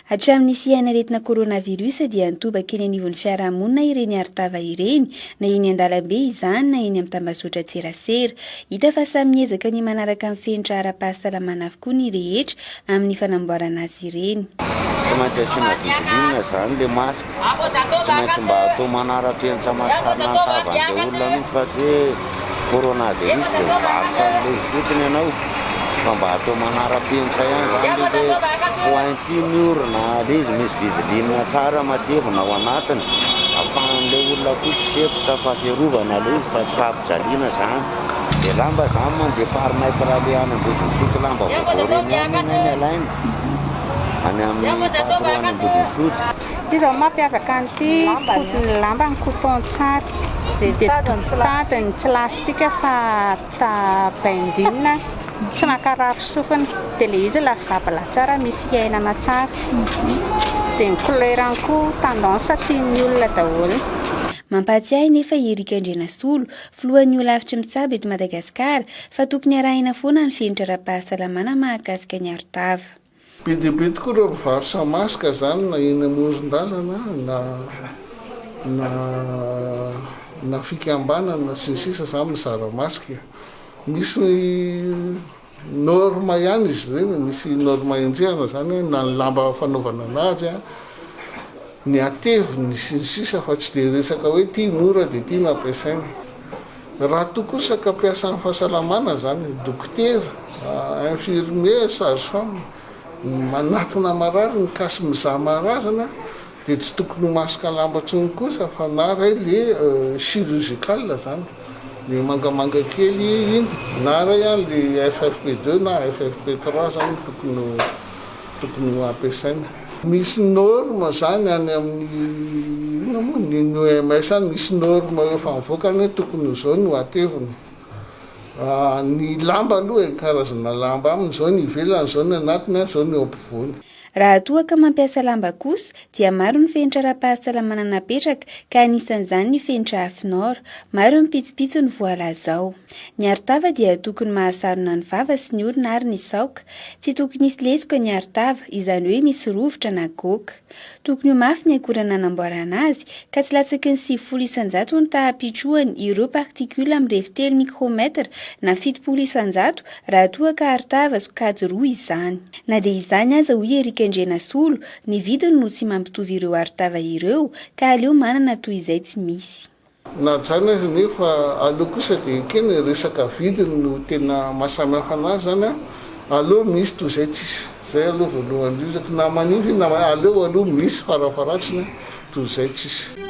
Hatramin'ny sian'aretina coronavirus dia nitobaka eny anivon'ny fiarahamonina ireny ARO-TAVA ireny, na eny an-dalambe izany na eny amin'ny tambazotra tserasera. Hita fa samy miezaka ny manaraka amin'ny fenitra ara-pahasalamana avokoa ny rehetra amin'ny fanamboarana azy ireny. Tsy maintsy asiana vizilinina zany le masika, tsy maintsy mba atao manaraka entsamasarina an-tava an'ilay olona mihitsy fa tsy hoe coronavirus dia varotra an'ilay fotsiny ianao. Fa mba atao manara-penitra ihany zany ilay pointy miorina izy misy vizilinina tsara matevina ao anatiny, ahafahan'ilay olona koa tsy sepotra fa fiarovana ilay izy fa tsy fampijaliana zany. Dia lamba zany mandeha parimaitrale any Ambodinsotra, lamba vaovao reny ihany ny alainy any amin'ny patron any Ambodinsotra. Izao mampiavaka an'ity ny lamba ny coton tsara dia tadiny tsy lastika fa tabaindina, tsy makarary sofina, dia ilay izy lavabala tsara, misy iainana tsara. Dia ny couleur koa tendance tian'ny olona daholo. Mampahatsiahy nefa Erika Andrenasolo, filohan'ny Olafitry mpitsabo eto Madagasikara, fa tokony arahina foana ny fenitra ara-pahasalamana mahakasika ny ARO-TAVA. Be dia be tokoa ireo mpivarotra masika zany, na eny amoron-dalana na fikambanana sy ny sisa zany mizara masika. Misy norma ihany izy ireny, misy norma endrehana zany na ny lamba fanaovana anazy, ny ateviny sy ny sisa, fa tsy dia resaka hoe ity mora dia ity nampiasaina. Raha toa kosa ka ampiasan'ny fahasalamana zany, dokotera, infirmier, sage-femme, manatona marary ny kasy mizaha marazana, dia tsy tokony ho masika lamba intsony kosa fa na ray le chirurgical zany, ny mangamanga kely iny, na ray le FFP2 na FFP3 zany tokony ho ampiasaina. Misy norma zany any amin'ny OMS any, misy norma efa mivoaka hoe tokony izao no ateviny. Ny lamba aloha karazana lamba amin'izao ny ivelany, izao ny anatiny, izao ny eo ampovoany. Raha toa ka mampiasa lamba kosa dia maro ny fenitra ara-pahasalamana napetraka, ka anisan'izany ny fenitra afinora, maro ny mpitsopitso ny voalazao. Ny ARO-TAVA dia tokony mahasarona ny vava sy ny orona ary ny saoka. Tsy tokony hisy lesoka ny ARO-TAVA, izany hoe misy rovotra na goka. Tokony ho mafy ny akora nanamboarana azy, ka tsy latsaky ny 700 ny tahapitrohany ireo partikula amin'ny refitelo micrometra na 700 raha toa ka ARO-TAVA sokajy roa izany. Na dia izany aza hoy Erika Andrenasolo, ny vidiny no tsy mampitovy ireo ARO-TAVA ireo, ka aleo manana toy izay tsy misy. Na zany azy nefa aleo kosa dia keny resaka vidiny no tena mahasamihafa anazy zany, aleo misy toy izay tsisy. Zay aloha voalohany indrindra, na manify na aleo aloha misy farafaratsiny toy izay tsisy.